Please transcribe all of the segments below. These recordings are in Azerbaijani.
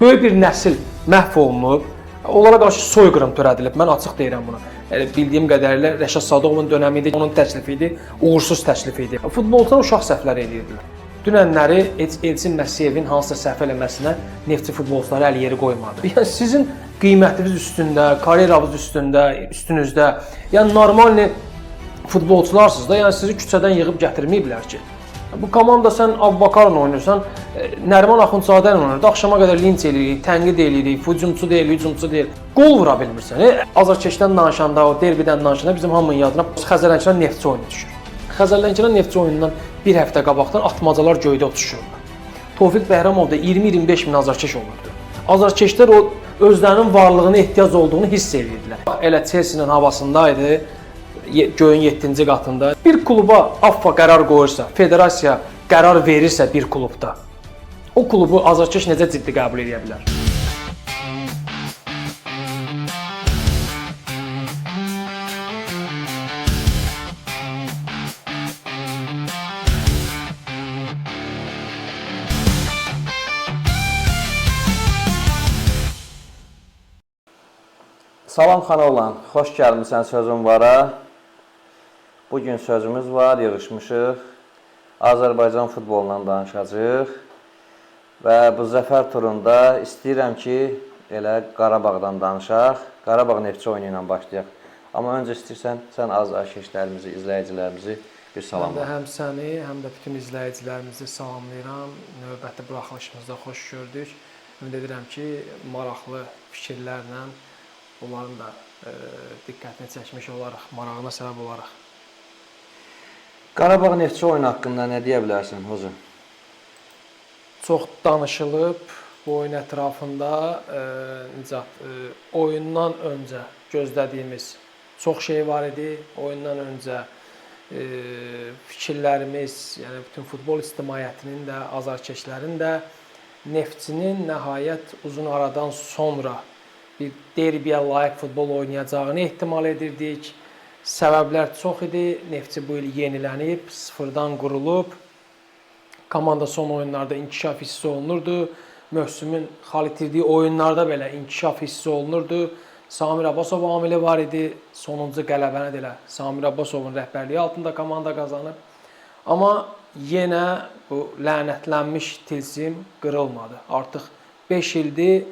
Böyük bir nəsil məhv olunub, onlara qarşı soyqırım törədilib. Mən açıq deyirəm buna. Bildiyim qədərilə Rəşad Sadıqovun dönəmi idi, onun təklifi idi, uğursuz təklifi idi. Futbolçular uşaq səhvlər edirdilər. Dünənləri Elçin Məsiyevin hansısa səhv eləməsinə Neftçi futbolçuları əl yeri qoymadı. Yəni sizin qiymətiniz üstündə, karyeranız üstündə, üstünüzdə, yəni normal futbolçularsınız da, yəni sizi küçədən yığıb gətirməyiblər ki. Bu komanda sən Abbakarla oynayırsan, Nəriman Axundzadə ilə oynayır. Axşama qədər linç eləyirik, tənqid eləyirik, hücumçu deyil, hücumçu deyil. Qol vura bilmirsən. Azarkeşdən danışanda, o derbidən danışanda bizim hamının yadına Xəzərlənkəran Neftçi oyunu düşür. Xəzərlənkəran Neftçi oyunundan bir həftə qabaqdan atmacalar göydə uçuşurlar. Tofiq Bəhramovda 20-25 min azarkeş olurdu. Azarkeşlər o özlərinin varlığına ehtiyac olduğunu hiss edirdilər. Elə Chelsea-nin havasındaydı. Göyün 7-ci qatında. Bir kluba AFFA qərar qoyursa, federasiya qərar verirsə bir klubda, o klubu azarkeş necə ciddi qəbul edə bilər? Salam Xanoğlan, xoş gəlmişsən sözüm vara. Bugün sözümüz var, yığışmışıq. Azərbaycan futbolundan danışacağıq. Və bu zəfər turunda istəyirəm ki, elə Qarabağdan danışaq. Qarabağ Neftçi oyunu ilə başlayaq. Amma öncə istəyirsən, sən azarkeşlərimizi, izləyicilərimizi bir salamla. Mən də həm səni, həm də bütün izləyicilərimizi salamlayıram. Növbəti buraxılışımızda xoş gördük. Ümid edirəm ki, maraqlı fikirlərlə onların da diqqətini çəkmiş olaraq, marağına səbəb olaraq. Qarabağ Neftçi oyunu haqqında nə deyə bilərsən Hoca? Çox danışılıb bu oyun ətrafında. Oyundan öncə gözlədiyimiz çox şey var idi. Oyundan öncə fikirlərimiz, yəni bütün futbol ictimaiyyətinin də, azarkeşlərin də Neftçinin nəhayət uzun aradan sonra bir derbiyə layiq futbol oynayacağını ehtimal edirdik. Səbəblər çox idi. Neftçi bu il yenilənib, sıfırdan qurulub. Komanda son oyunlarda inkişaf hissi olunurdu. Mövsümün xal itirdiyi oyunlarda belə inkişaf hissi olunurdu. Samir Abbasov amili var idi. Sonuncu qələbəni də elə Samir Abbasovun rəhbərliyi altında komanda qazanıb. Amma yenə bu lənətlənmiş tilsim qırılmadı. Artıq 5 ildir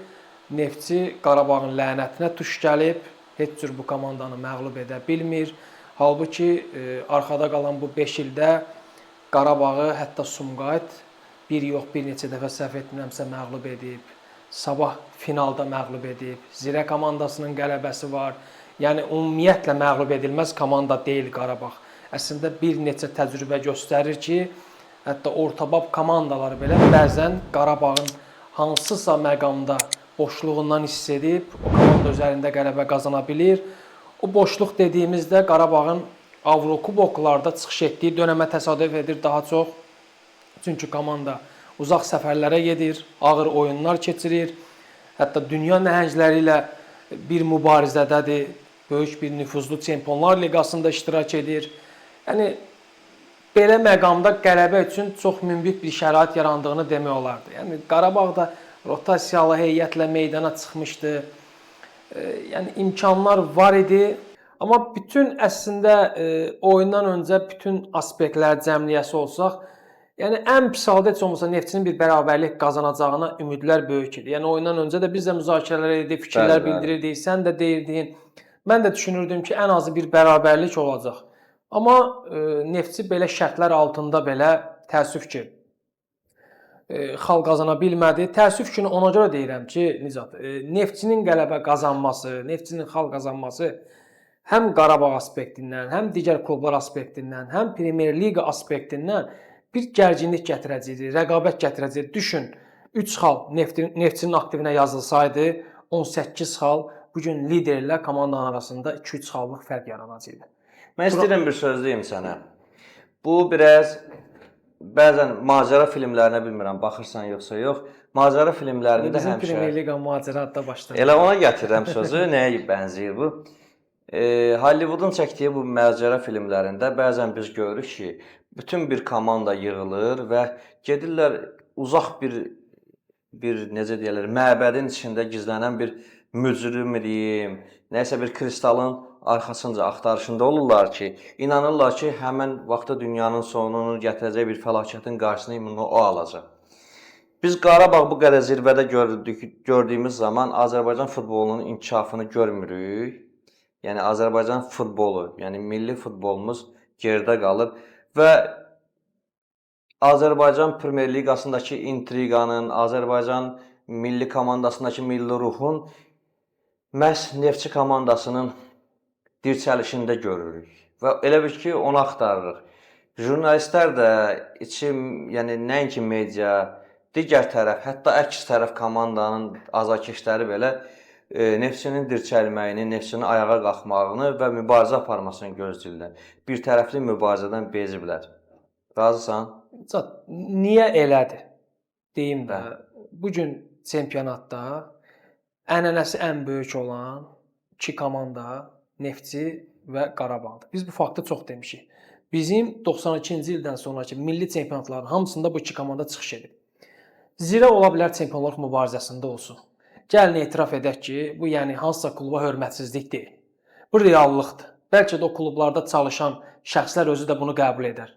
Neftçi Qarabağın lənətinə tuş gəlib. Heç cür bu komandanı məğlub edə bilmir. Halbuki arxada qalan bu 5 ildə Qarabağı hətta Sumqayıt bir yox, bir neçə dəfə səhv etmirəmsə məğlub edib. Sabah finalda məğlub edib. Zirə komandasının qələbəsi var. Yəni ümumiyyətlə məğlub edilməz komanda deyil Qarabağ. Əslində bir neçə təcrübə göstərir ki, hətta ortabab komandalar belə bəzən Qarabağın hansısa məqamda boşluğundan hiss edib, o komanda üzərində qələbə qazana bilir. O boşluq dediyimizdə Qarabağın Avrokuboklarda çıxış etdiyi dönəmə təsadüf edir daha çox. Çünki komanda uzaq səfərlərə gedir, ağır oyunlar keçirir. Hətta dünya nəhəngləri ilə bir mübarizədədir. Böyük bir nüfuzlu Çempionlar Liqasında iştirak edir. Yəni, belə məqamda qələbə üçün çox münbit bir şərait yarandığını demək olardı. Yəni, Qarabağda rotasiyalı heyətlə meydana çıxmışdı. Yəni imkanlar var idi. Amma bütün əslində oyundan öncə bütün aspektlər cəmliyyəsi olsaq, yəni ən pis halda heç olmasa Neftçinin bir bərabərlik qazanacağına ümidlər böyük idi. Yəni oyundan öncə də biz də müzakirələr edirdik, fikirlər bildirirdik, sən də deyirdin. Mən də düşünürdüm ki, ən azı bir bərabərlik olacaq. Amma Neftçi belə şərtlər altında belə təəssüf ki, xal qazana bilmədi. Təəssüf ki, ona görə deyirəm ki, Nicat, Neftçinin qələbə qazanması, Neftçinin xal qazanması həm Qarabağ aspektindən, həm digər klublar aspektindən, həm Premyer Liqa aspektindən bir gərginlik gətirəcəkdir, rəqabət gətirəcəkdir. Düşün, 3 xal Neftçinin aktivinə yazılsaydı, 18 xal bugün liderlə komandanın arasında 2-3 xallıq fərq yaranacaqdı. Mən istəyirəm bir söz deyim sənə. Bu biraz bəzən macəra filmlərinə bilmirəm, baxırsan yoxsa yox. Macəra filmlərində bizim həmişə Premyer Liqa macəra adda başlayır. Elə ona gətirirəm sözü. Nəyə bənzəyir bu? Hollywoodun çəkdiyi bu macəra filmlərində bəzən biz görürük ki, bütün bir komanda yığılır və gedirlər uzaq bir bir necə deyirlər, məbədin içində gizlənən bir mücrü mü deyim, nəsə bir kristalın arxasınca axtarışında olurlar ki, inanırlar ki, həmin vaxtda dünyanın sonunu gətirəcək bir fəlakətin qarşısını o alacaq. Biz Qarabağ bu qədər zirvədə gördüyümüz zaman Azərbaycan futbolunun inkişafını görmürük. Yəni Azərbaycan futbolu, yəni milli futbolumuz geridə qalır və Azərbaycan Premyer Liqasındakı intriqanın, Azərbaycan milli komandasındakı milli ruhun məhz Neftçi komandasının dirçəlişində görürük və elə bil ki, onu axtarırıq. Jurnalistlər də yəni nəinki media, digər tərəf, hətta əks tərəf komandanın azarkeşləri belə Neftçinin dirçəlməyini, Neftçinin ayağa qalxmağını və mübarizə aparmasını gözləyirlər. Bir tərəfli mübarizədən beziblər. Razısan? Niyə elədir? Deyim də, bugün çempionatda ənənəsi ən böyük olan iki komanda Neftçi və Qarabağdır. Biz bu faktı çox demişik. Bizim 92-ci ildən sonraki milli çempionatların hamısında bu iki komanda çıxış edib. Zirə ola bilər çempionluq mübarizəsində olsun. Gəlin etiraf edək ki, bu yəni hansısa kluba hörmətsizlik deyil. Bu reallıqdır. Bəlkə də o klublarda çalışan şəxslər özü də bunu qəbul edər.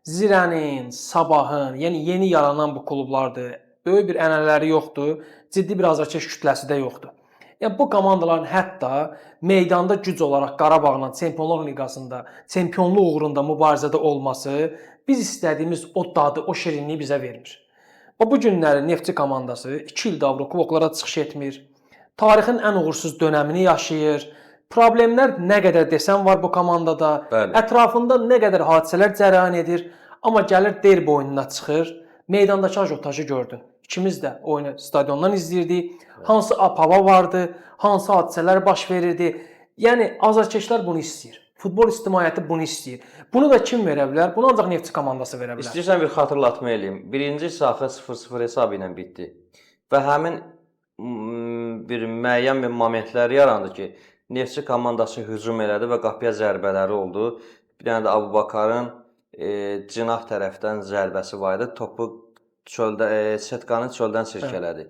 Zirənin, Sabahın, yəni yeni yaranan bu klublardır. Böyük bir ənənələri yoxdur, ciddi bir azarkeş kütləsi də yoxdur. Yəni bu komandaların hətta meydanda güc olaraq Qarabağla Çempionlar Liqasında, çempionluq uğrunda mübarizədə olması biz istədiyimiz o dadı, o şirinliyi bizə vermir. Bu günləri Neftçi komandası 2 ildə Avrokuboklara çıxış etmir. Tarixin ən uğursuz dönəmini yaşayır. Problemlər nə qədər desən var bu komandada. Bəli. Ətrafında nə qədər hadisələr cərəyan edir. Amma gəlir derbi oyununa çıxır. Meydandakı ajotajı gördün. İkimiz də oyunu stadiondan izləyirdik. Hansı hava vardı, hansı hadisələr baş verirdi. Yəni azarkeşlər bunu istəyir. Futbol ictimaiyyəti bunu istəyir. Bunu da kim verə bilər? Bunu ancaq Neftçi komandası verə bilər. İstəyirsən bir xatırlatma eləyim. Birinci saxı 0-0 hesabı ilə bitdi. Və həmin bir müəyyən bir momentlər yarandı ki, Neftçi komandası hücum elədi və qapıya zərbələri oldu. Bir dənə də Abubakarın cinah tərəfdən zərbəsi var idi. Topu setkanı çöldən sirkələdi.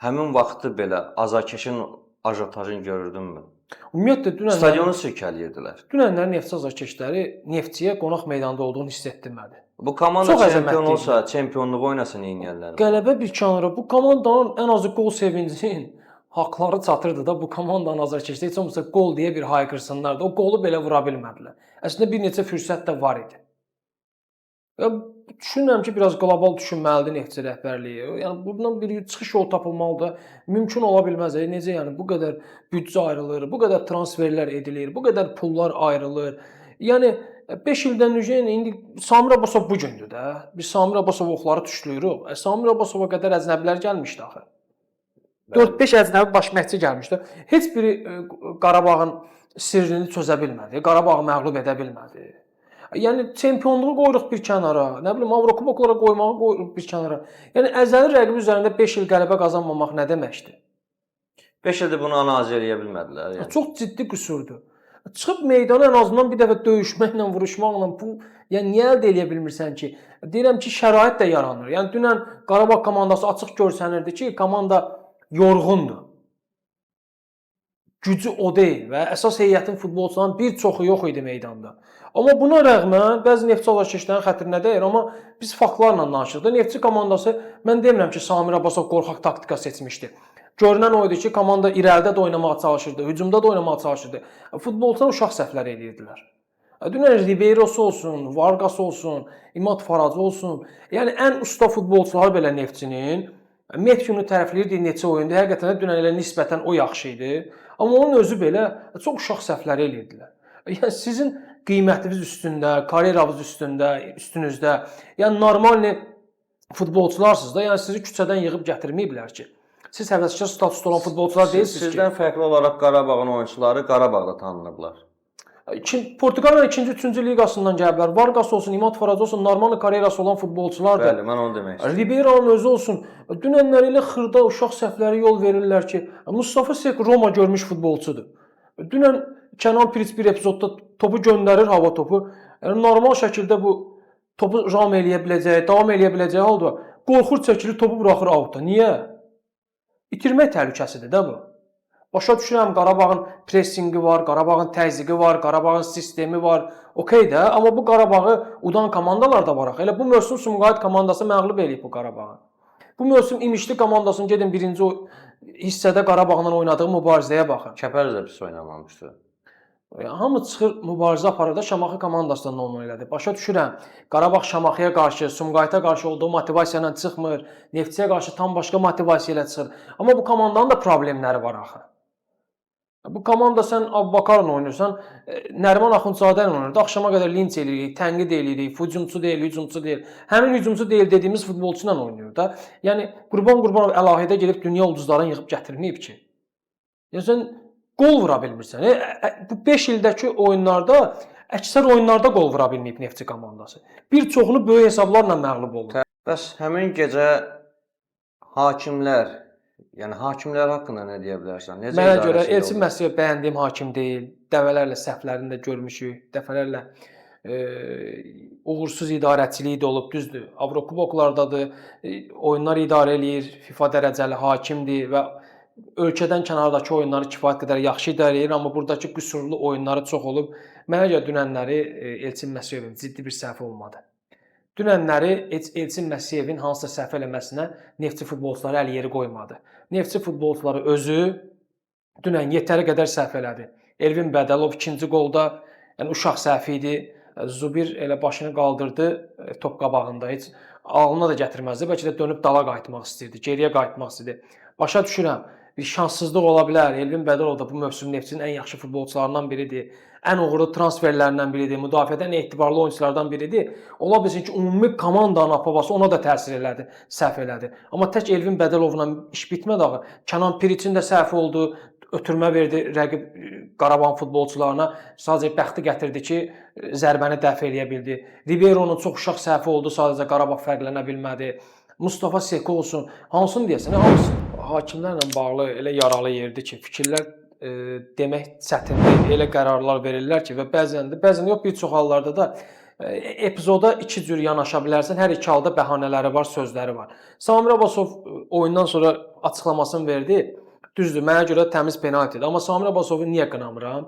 Həmin vaxtı belə azarkeşin ajotajını görürdünmü? Ümumiyyətlə dünən stadionu sirkəliyirdilər. Dünənlər Neftçi azarkeşləri Neftçiyə qonaq meydanda olduğunu hiss etdirmədi. Bu komanda çempion olsa, çempionluğu oynasın neyniyərlər? Qələbə bir kənara. Bu komandanın ən azı qol sevincinin haqları çatırdı da bu komandanın azarkeşləri heç olmasa qol deyə bir hayqırsınlar da o qolu belə vura bilmədilər. Əslində bir neçə fürsət də var idi. Düşünürəm ki, biraz qlobal düşünməlidir Neftçi rəhbərliyi. Yəni bundan bir çıxış yolu tapılmalıdır. Mümkün ola bilməz. Necə yəni bu qədər büdcə ayrılır, bu qədər transferlər edilir, bu qədər pullar ayrılır. Yəni 5 ildən öncə indi Samir Abbasov bu gündür də. Biz Samir Abbasov oxları tuşlayırıq. Samir Abbasova qədər əcnəbilər gəlmişdi axı. 4-5 əcnəbi baş məşqçi gəlmişdi. Heç biri Qarabağın sirrini çözə bilmədi. Qarabağı məğlub edə bilmədi. Yəni çempionluğu qoyuruq bir kənara, nə bilim Avrokuboklara qoymağı qoyuruq bir kənara. Yəni əzəli rəqib üzərində 5 il qələbə qazanmamaq nə deməkdir? 5 ildir bunu analiz eləyə bilmədilər. Yəni. Çox ciddi qüsurdur. Çıxıb meydana ən azından bir dəfə döyüşməklə, vuruşmaqla bu, yəni niyə əldə edə bilmirsən ki? Deyirəm ki, şərait də yaranır. Yəni dünən Qarabağ komandası açıq görsənirdi ki, komanda yorğundur. Gücü o deyil və əsas heyətin futbolçularının bir çoxu yox idi meydanda. Amma buna rəğmən bəzi Neftçi azarkeşlərin xətrinə dəyir, amma biz faktlarla danışırıq. Neftçi komandası mən demirəm ki, Samir Abbasov qorxaq taktika seçmişdi. Görünən o idi ki, komanda irəlidə də oynamağa çalışırdı, hücumda da oynamağa çalışırdı. Futbolçular uşaq səhvləri edirdilər. Dünən Ribeirosu olsun, Vargas olsun, İmad Faracı olsun, yəni ən usta futbolçular belə Neftçinin Metcunu tərəfləyirdi neçə oyunda. Həqiqətən də dünən elə nisbətən o yaxşı idi. Amma onun özü belə çox uşaq səhvləri edirdilər. Yəni sizin qiymətiniz üstündə, karyeranız üstünüzdə, yəni normal futbolçularsınız da, yəni sizi küçədən yığıb gətirməyiblər ki. Siz həvəskar statusda olan futbolçular deyilsiniz ki. Sizdən fərqli olaraq Qarabağın oyunçuları Qarabağda tanınırlar. Portuqaliyanın 2-ci, 3-cü liqasından gəliblər. Vargas olsun, İmad Faracı olsun, normal karyerası olan futbolçulardır. Bəli, mən onu demək istəyirəm. Ribeiro'nun özü olsun. Dünənlər elə xırda uşaq səhvləri yol verirlər ki, Mustafa Sek Roma görmüş futbolçudur. Dünən Kənan Piric bir epizodda topu göndərir, hava topu. Yəni normal şəkildə bu topu ram eləyə biləcəyi, davam eləyə biləcəyi halda qorxur çəkilir, topu buraxır autda. Niyə? İtirmək təhlükəsidir də bu. Başa düşürəm, Qarabağın pressingi var, Qarabağın təzyiqi var, Qarabağın sistemi var. Okey də, amma bu Qarabağı udan komandalar da var axı. Elə bu mövsüm Sumqayıt komandası məğlub eləyib bu Qarabağı. Bu mövsüm İmişli komandasının gedin birinci hissədə Qarabağla oynadığı mübarizəyə baxın. Kəpəz də pis oynamamışdı. Hamı çıxır mübarizə aparır da Şamaxı komandasından onu elədi. Başa düşürəm. Qarabağ Şamaxıya qarşı, Sumqayıta qarşı olduğu motivasiya ilə çıxmır. Neftçiyə qarşı tam başqa motivasiya ilə çıxır. Amma bu komandanın da problemləri var axı. Bu komanda sən Abbakarla oynayırsan, Nəriman Axundzadə ilə oynayır. Axşama qədər linç eləyirik, tənqid eləyirik, hücumçu deyil, hücumçu deyil. Həmin hücumçu deyil dediyimiz futbolçu ilə oynayır da. Yəni Qurbanov əlahədə gedib dünya ulduzlarını yığıb gətirməyib ki. Yəni sən qol vura bilmirsən. Bu 5 ildəki oyunlarda əksər oyunlarda qol vura bilməyib Neftçi komandası. Bir çoxunu böyük hesablarla məğlub oldu. Bəs həmin gecə hakimlər, yəni hakimlər haqqında nə deyə bilərsən? Necə Mənə görə idarəçilik Elçin oldu? Məsih bəyəndiyim hakim deyil. Dəfələrlə səhvlərini də görmüşük. Dəfələrlə uğursuz idarəçiliyi də olub, düzdür. Avrokuboklardadır, oyunlar idarə eləyir, FIFA dərəcəli hakimdir və ölkədən kənardakı oyunları kifayət qədər yaxşı idarə edir, amma buradakı qüsurlu oyunları çox olub. Mənə görə dünənləri Elçin Məsihevin ciddi bir səhvi olmadı. Dünənləri Elçin Məsihevin hansısa səhv eləməsinə Neftçi futbolçuları əl yeri qoymadı. Neftçi futbolçuları özü dünən yetəri qədər səhv elədi. Elvin Bədəlov ikinci qolda, yəni uşaq səhvi idi. Zubir elə başını qaldırdı top qabağında. Heç ağlına da gətirməzdi. Bəlkə də dönüb dala qayıtmaq istəyirdi, geriyə qayıtmaq istəyirdi. Başa düşürəm. Bir şanssızlıq ola bilər. Elvin Bədəlov da bu mövsüm Neftçinin ən yaxşı futbolçularından biridir. Ən uğurlu transferlərindən biridir. Müdafiədən etibarlı oyunçulardan biridir. Ola bilsin ki, ümumi komandanın apavası ona da təsir elədi, səhv elədi. Amma tək Elvin Bədəlovla iş bitmədi axı. Kənan Piriçin də səhvi oldu. Ötürmə verdi rəqib Qarabağ futbolçularına. Sadəcə bəxti gətirdi ki, zərbəni dəf eləyə bildi. Ribeironun çox uşaq səhvi oldu. Sadəcə Qarabağ fərqlənə bilmədi. Mustafa Seko olsun. Hansını deyəsən? Hamısı hakimlərlə bağlı elə yaralı yerdir ki, fikirlər demək çətindir. Elə qərarlar verirlər ki və bəzən yox, bir çox hallarda da epizoda iki cür yanaşa bilərsən. Hər iki halda bəhanələri var, sözləri var. Samir Abbasov oyundan sonra açıqlamasını verdi. Düzdür, mənə görə təmiz penaltidir. Amma Samir Abbasovu niyə qınamıram?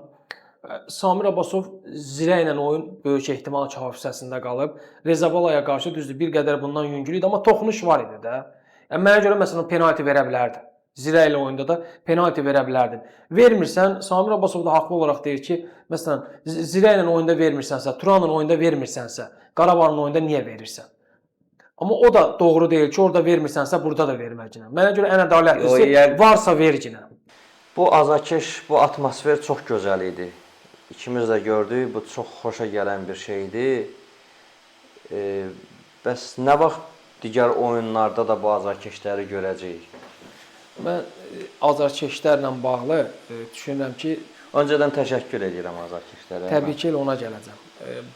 Samir Abbasov zirə ilə oyun böyük ehtimal ki, hafizəsində qalıb. Reza Balaya qarşı düzdür, bir qədər bundan yüngül idi, amma toxunuş var idi də. Yəni mənə görə məsələn penalti verə bilərdi. Zirə ilə oyunda da penalti verə bilərdin. Vermirsən, Samir Abbasov da haqlı olaraq deyir ki, məsələn, zirə ilə oyunda vermirsənsə, Turanla oyunda vermirsənsə, Qarabağın oyunda niyə verirsən? Amma o da doğru deyil ki, orada vermirsənsə, burada da verməcənə. Mənə görə ən ədalətlisi varsa verginə. Bu azarkeş, bu atmosfer çox gözəl idi. İkimiz də gördük, bu çox xoşa gələn bir şeydir. Bəs nə vaxt digər oyunlarda da bu azarkeşləri görəcəyik? Mən azarkeşlərlə bağlı düşünürəm ki, öncədən təşəkkür edirəm azarkeşlərə. Təbii ki, ona gələcəm.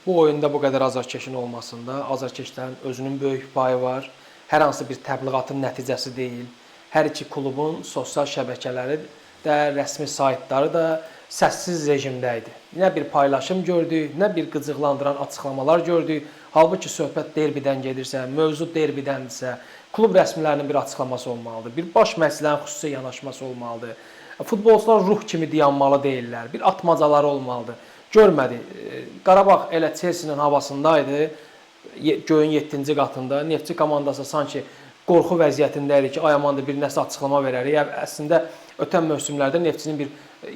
Bu oyunda bu qədər azarkeşin olmasında azarkeşlərin özünün böyük payı var. Hər hansı bir təbliğatın nəticəsi deyil. Hər iki klubun sosial şəbəkələri də, rəsmi saytları da səssiz rejimdə idi. Nə bir paylaşım gördük, nə bir qıcıqlandıran açıqlamalar gördük. Halbuki söhbət derbidən gedirsə, mövzu derbidəndirsə, klub rəsmilərinin bir açıqlaması olmalıdır. Bir baş məşqçilərin xüsusi yanaşması olmalıdır. Futbolçular ruh kimi dayanmalı deyirlər. Bir atmacaları olmalıdır. Görmədi. Qarabağ elə Chelsea-nin havasındaydı. Göyün 7-ci qatında. Neftçi komandası sanki qorxu vəziyyətində idi ki, ayamanda bir nəsə açıqlama verərik. Əslində ötən mövsümlərdə Neftçinin bir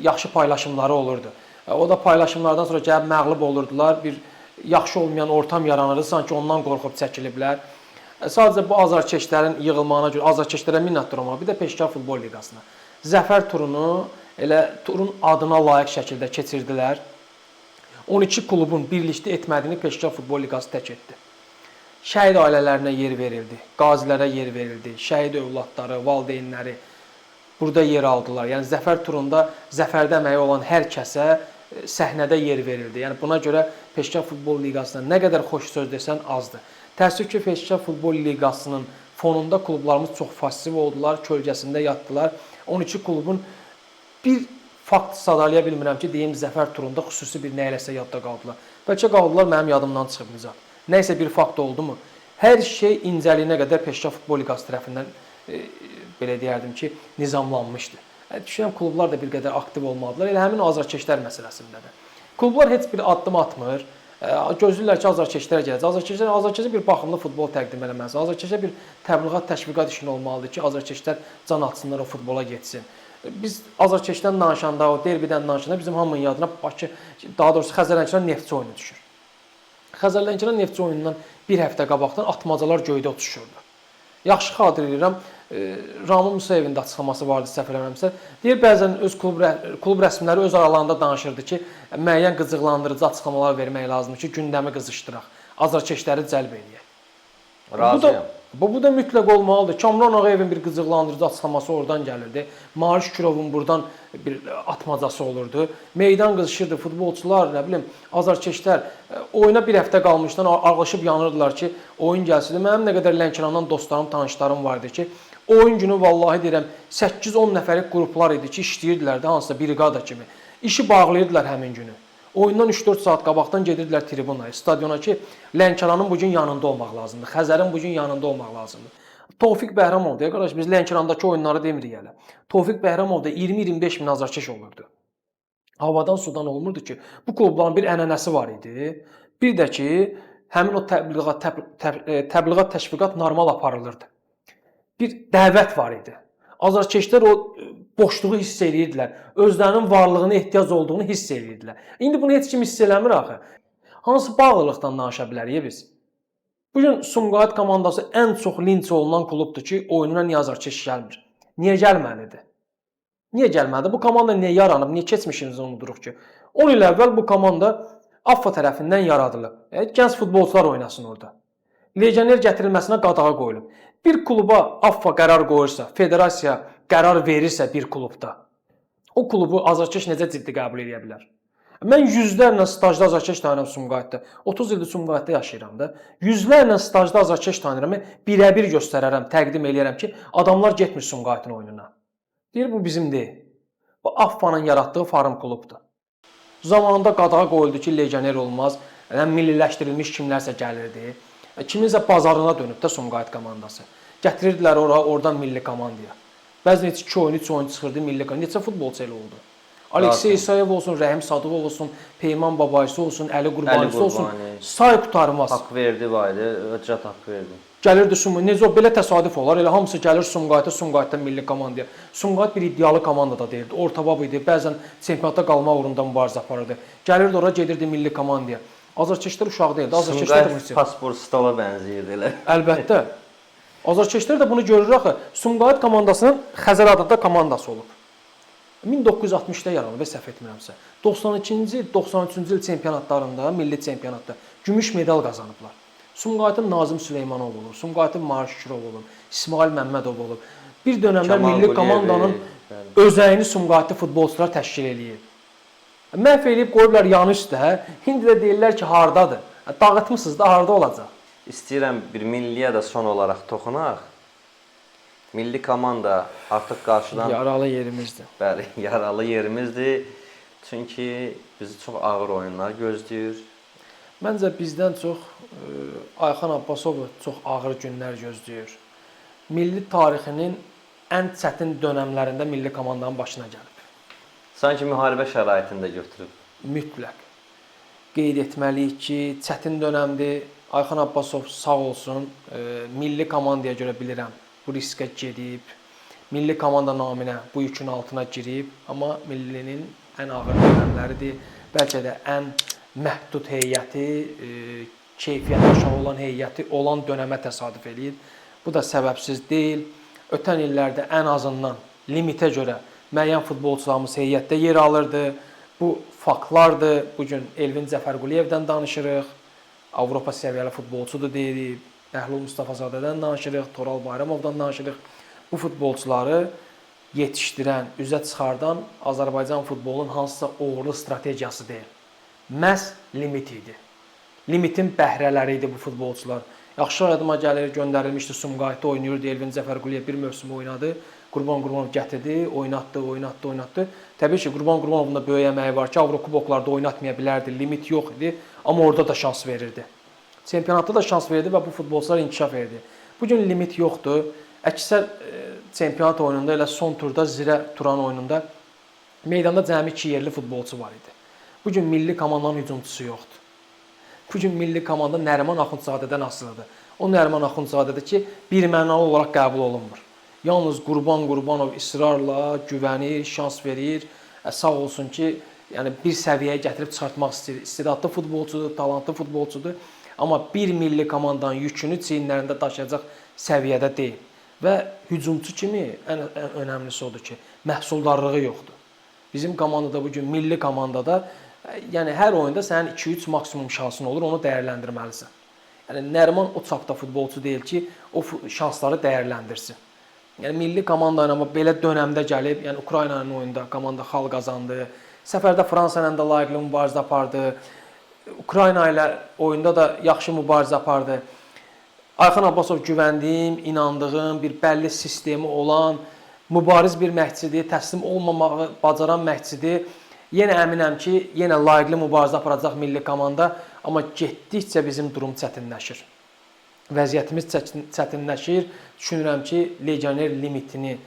yaxşı paylaşımları olurdu. O da paylaşımlardan sonra gəlib məğlub olurdular. Bir yaxşı olmayan ortam yaranırdı. Sanki ondan qorxub çəkiliblər. Sadəcə bu azarkeşlərin yığılmağına görə azarkeşlərə minnətdar olmaq. Bir də Peşkar Futbol Liqasına. Zəfər turunu elə turun adına layiq şəkildə keçirdilər. 12 klubun birlikdə etmədiyini Peşkar Futbol Liqası tək etdi. Şəhid ailələrinə yer verildi, qazilərə yer verildi, şəhid övladları, valideynləri burada yer aldılar. Yəni zəfər turunda zəfərdə əməyi olan hər kəsə səhnədə yer verildi. Yəni buna görə Peşkar Futbol Liqasına nə qədər xoş söz desən azdır. Təəssüf ki, Peşkar Futbol Liqasının fonunda klublarımız çox pasiv oldular, kölgəsində yatdılar. 12 klubun bir fakt sadalaya bilmirəm ki, deyim zəfər turunda xüsusi bir nə eləsə yadda qaldılar. Bəlkə qaldılar, mənim yadımdan çıxıb Nizam. Nəysə bir fakt oldu mu? Hər şey incəliyinə qədər Peşəkar Futbol Liqası tərəfindən belə deyərdim ki, nizamlanmışdı. Düşünürəm klublar da bir qədər aktiv olmalıdırlar. Elə həmin azarkeşlər məsələsində də. Klublar heç bir addım atmır. Gözləyirlər ki, azarkeşlər gələcək. Azarkeşə bir baxımlı futbol təqdim eləməlidir. Azarkeşə bir təbliğat, təşviqat işi olmalıdır ki, azarkeşlər can atsınlar, o futbola getsin. Biz azarkeşdən danışanda, o derbidən danışanda bizim hamının yadına Bakı, daha doğrusu Xəzərlənkəran Neftçi oyunu düşür. Xəzərlənkəran Neftçi oyunundan bir həftə qabaqdan atmacalar göydə uçuşurdu. Yaxşı xatır edirəm, Ramon Musayevin də açıqlaması vardı, səhv eləmirəmsə. Deyir, bəzən öz klub rəsmiləri öz aralarında danışırdı ki, müəyyən qıcıqlandırıcı açıqlamalar vermək lazımdır ki, gündəmi qızışdıraq, azarkeşləri cəlb edək. Razıyam. Bu da mütləq olmalıdır. Kamran Ağayevin bir qıcıqlandırıcı açıqlaması oradan gəlirdi. Mariş Kirovun buradan bir atmacası olurdu. Meydan qızışırdı, futbolçular, nə bilim, azarkeşlər oyuna bir həftə qalmışdan ağlaşıb yanırdılar ki, oyun gəlsin. Mənim nə qədər Lənkərandan dostlarım, tanışlarım vardı ki, oyun günü vallahi deyirəm 8-10 nəfərlik qruplar idi ki, işləyirdilər də hansısa briqada kimi. İşi bağlayırdılar həmin günü. Oyundan 3-4 saat qabaqdan gedirdilər tribunaya, stadiona ki, Lənkəranın bu gün yanında olmaq lazımdır. Xəzərin bu gün yanında olmaq lazımdır. Tofiq Bəhramov da, qardaş, biz Lənkərandakı oyunları demirik hələ. Tofiq Bəhramov da 20-25 min azarkeş olurdu. Havadan sudan olmurdu ki, bu klubların bir ənənəsi var idi. Bir də ki, həmin o təbliğat, təşviqat normal aparılırdı. Bir dəvət var idi. Azarkeşlər o boşluğu hiss edirdilər. Özlərinin varlığına ehtiyac olduğunu hiss edirdilər. İndi bunu heç kim hiss eləmir axı. Hansı bağlılıqdan danışa bilərik biz? Bu gün Sumqayıt komandası ən çox linç olunan klubdur ki, oyununa niyə azarkeş gəlmir? Niyə gəlməlidir? Niyə gəlməlidir? Bu komanda niyə yaranıb? Niyə keçmişimizi unuduruq ki? 10 il əvvəl bu komanda AFFA tərəfindən yaradılıb. Gənc futbolçular oynasın orada. Legioner gətirilməsinə qadağa qoyulub. Bir kluba AFFA qərar qoyursa, federasiya qərar verirsə bir klubda, o klubu azarkeş necə ciddi qəbul edə bilər? Mən yüzlərlə stajda azarkeş tanıyıram Sumqayıtda. 30 ildir Sumqayıtda yaşayıram da. Yüzlərlə stajda azarkeş tanıyıram. Birə-bir göstərərəm, təqdim eləyərəm ki, adamlar getmir Sumqayıtın oyununa. Deyir, bu bizim deyil. Bu AFFA-nın yaratdığı farm klubdur. Zamanında qadağa qoyuldu ki, legioner olmaz. Milliləşdirilmiş kimlərsə gəlirdi. Kiminsə bazarına dönüb də Sumqayıt komandası. Gətirirdilər oradan milli komandaya. Bəzən heç 2 oyun, 3 oyun çıxırdı milli komandaya. Neçə futbolçu elə oldu? Aleksey İsayev olsun, Rəhim Sadıqov olsun, Peyman Babayisi olsun, Əli Qurbanisi olsun. Say qutarmaz. Haqq verdi vaydı, öcət haqq verdi. Gəlirdi Sumqayıt. Necə belə təsadüf olar? Elə hamısı gəlir Sumqayıta, Sumqayıtdan milli komandaya. Sumqayıt bir iddialı komanda da deyildi. Ortabab idi. Bəzən çempionatda qalma uğrunda mübarizə aparırdı. Gəlirdi ora, gedirdi milli komandaya. Azarkeşlər uşaq deyildi. Sumqayıt pasport stola bənzəyirdi elə. Əlbəttə. Azarkeşlər də bunu görür axı. Sumqayıt komandasının Xəzər adında komandası olub. 1960-da yaranıb, səhv etmirəmsə. 92-ci, 93-cü il çempionatlarında, milli çempionatda gümüş medal qazanıblar. Sumqayıtın Nazim Süleymanov olub, Sumqayıtın Mariş Kirov olub, İsmail Məmmədov olub. Bir dönəmdə milli komandanın özəyini Sumqayıtlı futbolçular təşkil eləyib. Məhv eləyib qoyublar yanı üstə. İndi də deyirlər ki, hardadır? Dağıtmısınız da harda olacaq? İstəyirəm bir milliyə də son olaraq toxunaq. Milli komanda artıq qarşıdan yaralı yerimizdir. Bəli, yaralı yerimizdir. Çünki bizi çox ağır oyunlar gözləyir. Məncə bizdən çox Ayxan Abbasovu çox ağır günlər gözləyir. Milli tarixinin ən çətin dönəmlərində milli komandanın başına gəlib. Sanki müharibə şəraitində götürüb. Mütləq. Qeyd etməliyik ki, çətin dönəmdir. Ayxan Abbasov sağ olsun. Milli komandaya görə bilirəm. Bu riskə gedib, milli komanda naminə bu yükün altına girib, amma millinin ən ağır dönəmləridir. Bəlkə də ən məhdud heyəti, keyfiyyəti aşağı olan heyəti olan dönəmə təsadüf eləyir. Bu da səbəbsiz deyil. Ötən illərdə ən azından limitə görə müəyyən futbolçularımız heyətdə yer alırdı. Bu faktlardır. Bugün Elvin Cəfərquliyevdən danışırıq. Avropa səviyyəli futbolçudur deyirik. Bəhlul Mustafazadədən danışırıq, Toral Bayramovdan danışırıq. Bu futbolçuları yetişdirən, üzə çıxardan Azərbaycan futbolunun hansısa uğurlu strategiyası deyil. Məhz limit idi. Limitin bəhrələri idi bu futbolçular. Yaxşı yadıma gəlir, göndərilmişdi Sumqayıtda oynayırdı, Elvin Cəfərquliyev bir mövsüm oynadı. Qurban Qurbanov gətirdi, oynatdı. Təbii ki, Qurban Qurbanovun da böyük əməyi var ki, Avrokuboklarda oynatmaya bilərdi, limit yox idi, amma orada da şans verirdi. Çempionatda da şans verdi və bu futbolçular inkişaf edirdi. Bu gün limit yoxdur. Əksər çempionat oyununda elə son turda zirə turan oyununda meydanda cəmi 2 yerli futbolçu var idi. Bu gün milli komandanın hücumçusu yoxdur. Bu gün milli komanda Nəriman Axundzadədən asılıdır. O Nəriman Axundzadədir ki, birmənalı olaraq qəbul olunmur. Yalnız Qurbanov israrla güvənir, şans verir. Sağ olsun ki, yəni bir səviyyəyə gətirib çıxartmaq istəyir. İstedadlı futbolçudur, talantlı futbolçudur. Amma bir milli komandanın yükünü çiyinlərində daşıyacaq səviyyədə deyil. Və hücumçu kimi ən önəmlisi odur ki, məhsuldarlığı yoxdur. Bizim komandada bu gün milli komandada yəni hər oyunda sənin 2-3 maksimum şansın olur, onu dəyərləndirməlisən. Yəni Nəriman o çapda futbolçu deyil ki, o şansları dəyərləndirsin. Yəni milli komanda ilə belə dönəmdə gəlib, yəni Ukraynanın oyunda komanda xal qazandı. Səfərdə Fransa ilə də layiqli mübarizə apardı. Ukrayna ilə oyunda da yaxşı mübarizə apardı. Ayxan Abbasov güvəndiyim, inandığım, bir bəlli sistemi olan, mübariz bir məşqçidir, təslim olmamağı bacaran məşqçidir. Yenə əminəm ki, yenə layiqli mübarizə aparacaq milli komanda, amma getdikcə bizim durum çətinləşir. Vəziyyətimiz çətinləşir. Düşünürəm ki, legioner limitini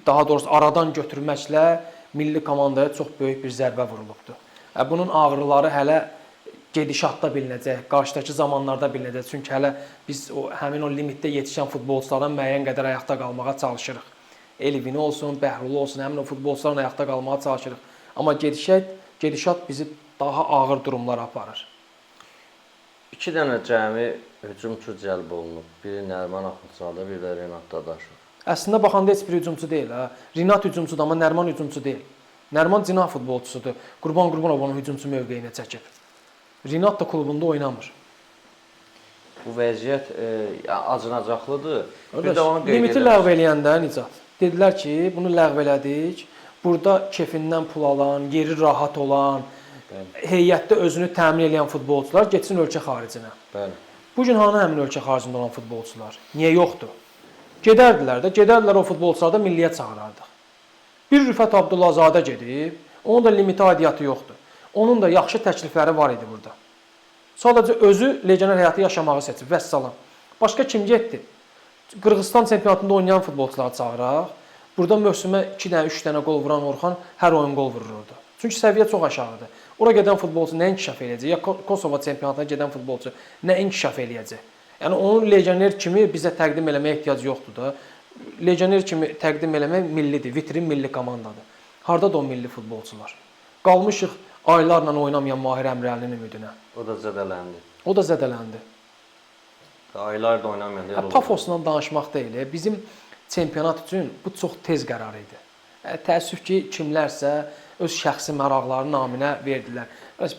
daha doğrusu aradan götürməklə milli komandaya çox böyük bir zərbə vurulubdur. Bunun ağrıları hələ gedişatda bilinəcək, qarşıdakı zamanlarda bilinəcək. Çünki hələ biz həmin o limitdə yetişən futbolçulardan müəyyən qədər ayaqda qalmağa çalışırıq. Elvini olsun, Bəhrulu olsun, həmin o futbolçularla ayaqda qalmağa çalışırıq. Amma gedişat bizi daha ağır durumlara aparır. 2 dənə cəmi hücumçu cəlb olunub. Biri Nəriman Axundzadə, biri də Renat Dadaşov. Əslində baxanda heç bir hücumçu deyil. Renat hücumçudur, amma Nəriman hücumçu deyil. Nəriman cinah futbolçusudur. Qurbanov onun hücumçu mövqeyinə çəkib. Renat da klubunda oynamır. Bu vəziyyət acınacaqlıdır. Bir də onu qeyd limiti ləğv eləyəndə Nicat, dedilər ki, bunu ləğv elədik. Burada kefindən pul alan, yeri rahat olan, heyətdə özünü təmin edən futbolçular getsin ölkə xaricinə. Bəli. Bu gün hanı həmin ölkə xaricində olan futbolçular? Niyə yoxdur? Gedərdilər o futbolçuları da milliyə çağırardıq. Bir Rüfət Abdullazadə gedib, onun da limiti aidiyyatı yoxdur. Onun da yaxşı təklifləri var idi burada. Sadəcə özü legioner həyatı yaşamağı seçib, vəssalam. Başqa kim getdi? Qırğızstan çempionatında oynayan futbolçuları çağıraq. Burada mövsümə 2 dənə, 3 dənə qol vuran Orxan hər oyun qol vurur orada. Çünki səviyyə çox aşağıdır. Ora gedən futbolçu nə inkişaf eləyəcək? Ya Kosovo çempionatına gedən futbolçu nə inkişaf eləyəcək? Yəni onun legioner kimi bizə təqdim eləməyə ehtiyac yoxdur da. Legioner kimi təqdim eləmək millidir, vitrin milli komandadır. Hardadır o milli futbolçular? Qalmışıq aylarla oynamayan Mahir Əmrəlinin ümidinə. O da zədələndi. O da zədələndi. Aylar da oynamayan deyil. Pafosla danışmaq deyil. Bizim çempionat üçün bu çox tez qərar idi. Təəssüf ki, kimlərsə öz şəxsi maraqları naminə verdilər.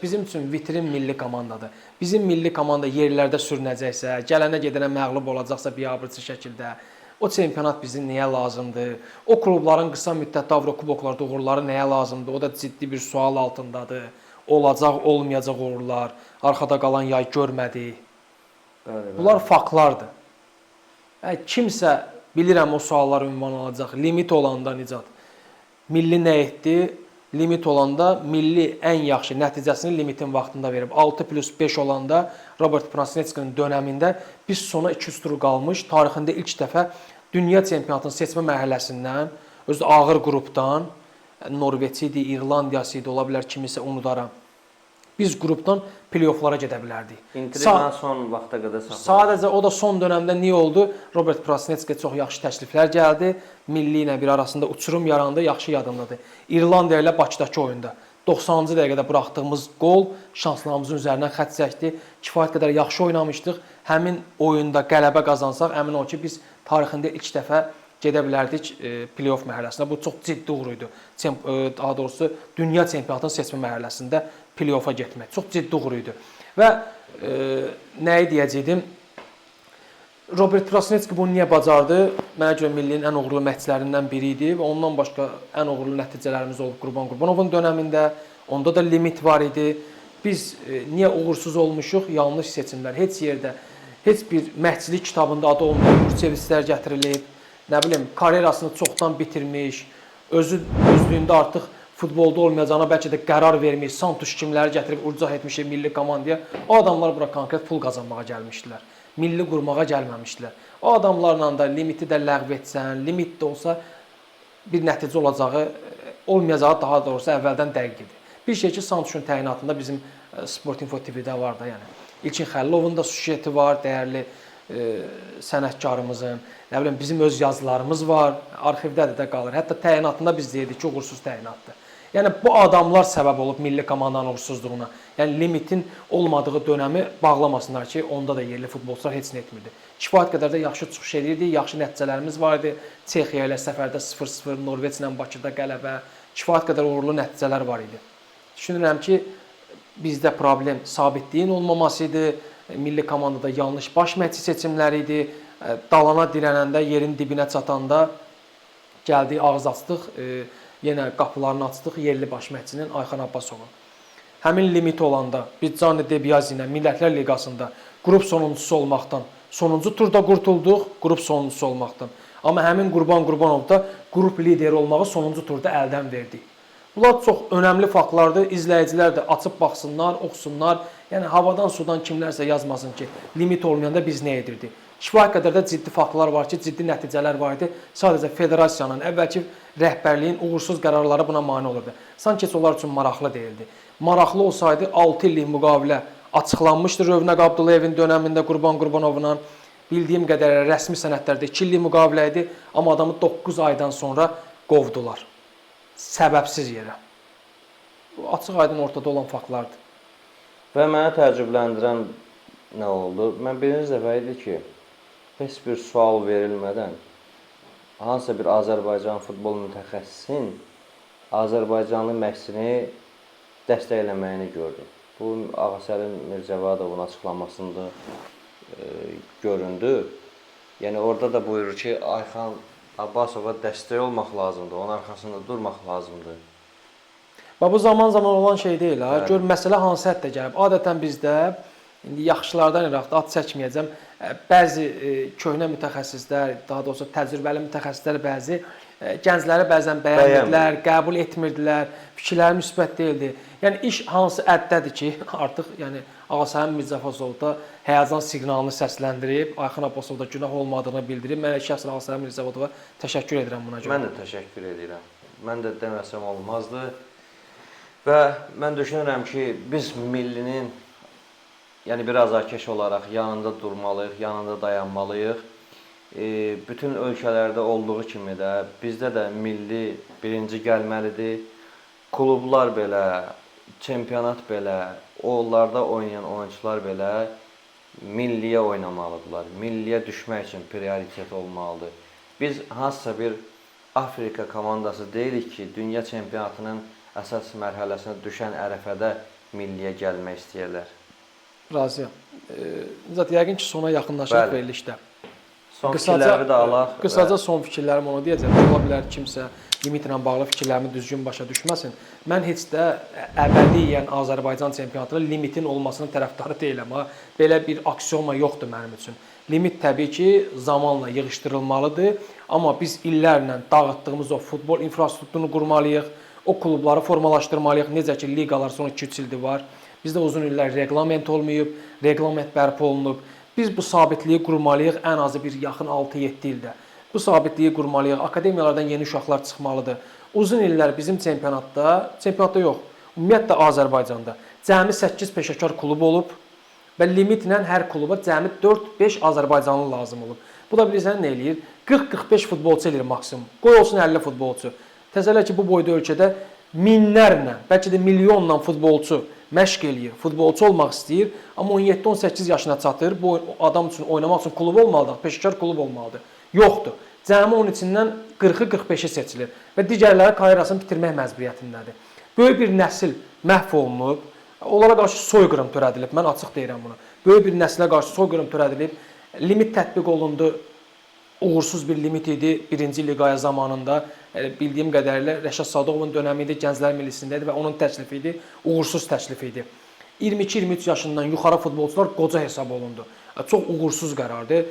Bizim üçün vitrin milli komandadır. Bizim milli komanda yerlərdə sürünəcəksə, gələnə gedənə məğlub olacaqsa biabırçı şəkildə, o çempionat bizim nəyə lazımdır? O klubların qısa müddətdə Avrokuboklarda uğurları nəyə lazımdır? O da ciddi bir sual altındadır. Olacaq, olmayacaq uğurlar, arxada qalan yay görmədik. Bunlar faktlardır. Kimsə bilirəm o suallar ünvan alacaq. Limit olanda Nicat, milli nə etdi? Limit olanda milli ən yaxşı nəticəsini limitin vaxtında verib. 6+5 olanda Robert Prasnetskinin dönəmində biz sona 200 tur qalmış. Tarixində ilk dəfə dünya çempionatının seçmə mərhələsindən, özü ağır qrupdan, Norveç idi, İrlandiyası idi, ola bilər kimisə unudaram. Biz qrupdan play-offlara gedə bilərdik. İntriqlə son vaxta qədər saxladı. Sadəcə o da son dönəmdə niyə oldu? Robert Prasnetskiyə çox yaxşı təkliflər gəldi. Milli ilə bir arasında uçurum yarandı, yaxşı yadımdadır. İrlandiya ilə Bakıdakı oyunda 90-cı dəqiqədə buraxdığımız qol şanslarımızın üzərindən xətt çəkdi. Kifayət qədər yaxşı oynamışdıq. Həmin oyunda qələbə qazansaq, əmin ol ki, biz tarixində ilk dəfə gedə bilərdik play-off mərhələsinə. Bu çox ciddi uğur idi. Daha doğrusu dünya çempionatının seçmə mərhələsində play-offa getmək. Çox ciddi uğur idi. Və nəyi deyəcəydim? Robert Prasnetski bunu niyə bacardı? Mənə görə millinin ən uğurlu məşqçilərindən biri idi və ondan başqa ən uğurlu nəticələrimiz olub Qurbanovun dönəmində. Onda da limit var idi. Biz niyə uğursuz olmuşuq? Yanlış seçimlər. Heç yerdə, heç bir məşqçilik kitabında adı olmayan Burçeviclər gətirilib. Nə bilim, karyerasını çoxdan bitirmiş, özlüyündə artıq futbolda olmayacağına bəlkə də qərar vermiş, Santuş kimləri gətirib urcaq etmişik milli komandaya. O adamlar bura konkret pul qazanmağa gəlmişdilər. Milli qurmağa gəlməmişdilər. O adamlarla da limiti də ləğv etsən, limit də olsa bir nəticə olacağı, olmayacağı daha doğrusu əvvəldən dəqiq idi. Bir şey ki, Santuşun təyinatında bizim Sport Info TV-də var da, yəni. İlkin Xəllovun da süjeti var, dəyərli sənətkarımızın, nə bilim bizim öz yazılarımız var, arxivdədir də qalır. Hətta təyinatında biz deyirdik ki, uğursuz təyinatdır. Yəni bu adamlar səbəb olub milli komandanın uğursuzluğuna. Yəni limitin olmadığı dönəmi bağlamasınlar ki, onda da yerli futbolçular heç nə etmirdi. Kifayət qədər də yaxşı çıxış edirdi, yaxşı nəticələrimiz var idi. Çexiya ilə səfərdə 0-0, Norveç ilə Bakıda qələbə, kifayət qədər uğurlu nəticələr var idi. Düşünürəm ki, bizdə problem sabitliyin olmaması idi. Milli komandada yanlış baş məşqçi seçimləri idi. Dalana dirənəndə, yerin dibinə çatanda gəldik, ağız açdıq, yenə qapılarını açdıq yerli baş məşqçinin Ayxan Abbasovun. Həmin limit olanda biz Cani Debiyazi ilə Millətlər Liqasında qrup sonuncusu olmaqdan, sonuncu turda qurtulduq, qrup sonuncusu olmaqdan. Amma həmin Qurban Qurbanov da qrup lideri olmağı sonuncu turda əldən verdi. Bunlar çox önəmli faktlardır. İzləyicilər də açıb baxsınlar, oxusunlar. Yəni havadan sudan kimlərsə yazmasın ki, limit olmayanda biz nə edirdik? Kifayət qədər də ciddi faktlar var ki, ciddi nəticələr var idi. Sadəcə federasiyanın, əvvəlki rəhbərliyin uğursuz qərarları buna mane olurdu. Sanki heç onlar üçün maraqlı deyildi. Maraqlı olsaydı 6 illik müqavilə açıqlanmışdı Rövnəq Abdullayevin dönəmində Qurban Qurbanovla. Bildiyim qədərilə rəsmi sənədlərdə 2 illik müqavilə idi, amma adamı 9 aydan sonra qovdular. Səbəbsiz yerə. Bu açıq-aydın ortada olan faktlardır. Və mənə təəccübləndirən nə oldu? Mən birinci dəfə idi ki, heç bir sual verilmədən hansısa bir Azərbaycan futbol mütəxəssisin Azərbaycanlı məşqçini dəstəkləməyini gördüm. Bu Ağasəlim Mircəvadovun açıqlamasında göründü. Yəni orada da buyurur ki, Ayxan Abbasova dəstək olmaq lazımdır, onun arxasında durmaq lazımdır. Bu zaman-zaman olan şey deyil ha. Gör məsələ hansı həddə gəlib. Adətən bizdə indi yaxşılardan iraqda ad çəkməyəcəm. Bəzi köhnə mütəxəssislər, daha doğrusu təcrübəli mütəxəssislər bəzi gəncləri bəzən bəyənmirdilər, qəbul etmirdilər, fikirləri müsbət deyildi. Yəni iş hansı əddədir ki, artıq yəni Ağasəlim Mircəvadovda həyəcan siqnalını səsləndirib, Ayxan Abbasovda günah olmadığını bildirib. Mən şəxsən Ağasəlim Mircəvadova təşəkkür edirəm buna görə. Mən də təşəkkür edirəm. Mən də deməsəm olmazdı. Və mən düşünürəm ki, biz millinin yəni bir azarkeş olaraq yanında durmalıyıq, yanında dayanmalıyıq. Bütün ölkələrdə olduğu kimi də bizdə də milli birinci gəlməlidir. Klublar belə, çempionat belə, onlarda oynayan oyunçular belə milliyə oynamalıdırlar. Milliyə düşmək üçün prioritet olmalıdır. Biz hansısa bir Afrika komandası deyilik ki, dünya çempionatının əsas mərhələsinə düşən ərəfədə milliyə gəlmək istəyirlər. Razıyam. Zaten yəqin ki, sona yaxınlaşaq verilişdə. Son fikirləri də alaq. Qısaca son fikirlərim onu deyəcəm. Ola bilər kimsə limitlə bağlı fikirlərimi düzgün başa düşməsin. Mən heç də əbədiyyən Azərbaycan çempionatının limitin olmasının tərəfdarı deyiləm. Belə bir aksiyoma yoxdur mənim üçün. Limit təbii ki, zamanla yığışdırılmalıdır. Amma biz illərlə dağıtdığımız o futbol infrastrukturunu qurmalıyıq. O klubları formalaşdırmalıyıq. Necə ki, liqalar son 2-3 ildir var. Bizdə uzun illər reqlament olmayıb, reqlament bərpa olunub. Biz bu sabitliyi qurmalıyıq ən azı bir yaxın 6-7 ildə. Bu sabitliyi qurmalıyıq. Akademiyalardan yeni uşaqlar çıxmalıdır. Uzun illər bizim çempionatda yox, ümumiyyətlə Azərbaycanda cəmi 8 peşəkar klub olub və limitlə hər kluba cəmi 4-5 Azərbaycanlı lazım olub. Bu da bilirsən nə eləyir? 40-45 futbolçu eləyir maksimum. Qoy olsun 50 futbolçu. Təsəvvür ki, bu boyda ölkədə minlərlə, bəlkə də milyonla futbolçu məşq eləyir, futbolçu olmaq istəyir, amma 17-18 yaşına çatır, bu adam üçün oynamaq üçün klub olmalıdır, peşəkar klub olmalıdır. Yoxdur. Cəmi onun içindən 40-ı 45-i seçilir və digərləri karyerasını bitirmək məcburiyyətindədir. Böyük bir nəsil məhv olunub, onlara qarşı soyqırım törədilib, mən açıq deyirəm bunu. Böyük bir nəslə qarşı soyqırım törədilib, limit tətbiq olundu, uğursuz bir limit idi birinci liqaya zamanında. Bildiyim qədərilə Rəşad Sadıqovun dönəmi idi, Gənclər Millisində idi və onun təklifi idi, uğursuz təklif idi. 22-23 yaşından yuxarı futbolçular qoca hesab olundu. çox uğursuz qərardır.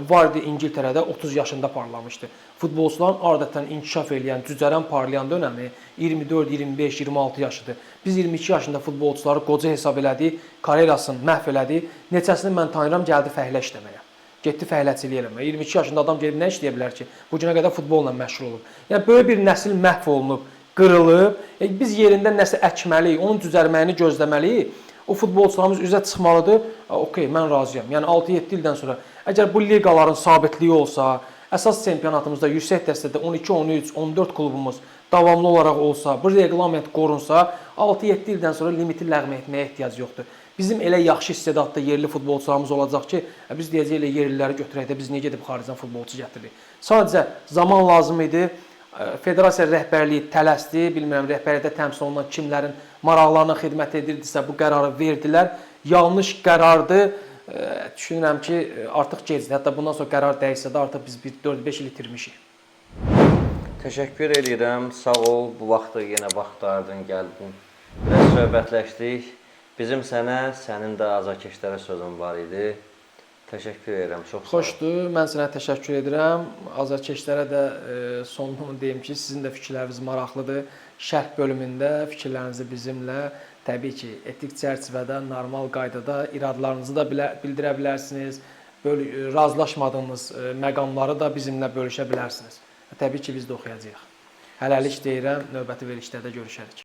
Vardı İngiltərədə 30 yaşında parlamışdı. Futbolçuların adətən inkişaf edən, cücərən parlayan dönəmi 24, 25, 26 yaşıdır. Biz 22 yaşında futbolçuları qoca hesab elədik, karyerasını məhv elədik. Neçəsini mən tanıyıram, gəldi fəhlə işləməyə. Getdi fəhləçilik eləməyə. 22 yaşında adam gedib nə işləyə bilər ki? Bu günə qədər futbolla məşğul olub. Yəni böyük bir nəsil məhv olunub, qırılıb. Biz yerində nəsə əkməliyik, onun düzəlməyini gözləməliyik. O futbolçularımız üzə çıxmalıdır. Okay, mən razıyam. Yəni 6-7 ildən sonra əgər bu liqaların sabitliyi olsa, əsas çempionatımızda yüksək dəstədə 12, 13, 14 klubumuz davamlı olaraq olsa, bu reqlament qorunsa, 6-7 ildən sonra limiti ləğv etməyə ehtiyac yoxdur. Bizim elə yaxşı istedadlı yerli futbolçularımız olacaq ki, biz deyəcəyik yerliləri götürək də biz niyə gedib xaricdən futbolçu gətiririk. Sadəcə zaman lazım idi. Federasiya rəhbərliyi tələsdi, bilmirəm rəhbərlikdə təmsil olunan kimlərin maraqlarına xidmət edirdisə bu qərarı verdilər. Yanlış qərardır. Düşünürəm ki, artıq gecdir. Hətta bundan sonra qərar dəyişsə də artıq biz 4-5 il itirmişik. Təşəkkür edirəm. Sağ ol. Bu vaxtı yenə vaxtardın, gəldin. Biraz söhbətləşdik. Bizim sənə, sənin də azarkeşlərə sözün var idi. Təşəkkür edirəm. Çox sağ ol. Xoşdur. Mən sənə təşəkkür edirəm. Azarkeşlərə də sonunu deyim ki, sizin də fikirləriniz maraqlıdır. Şərh bölümündə fikirlərinizi bizimlə təbii ki, etik çərçivədə, normal qaydada iradlarınızı da bildirə bilərsiniz. Razılaşmadığınız məqamları da bizimlə bölüşə bilərsiniz. Təbii ki, biz də oxuyacağıq. Hələlik deyirəm, növbəti verilişlərdə görüşərik.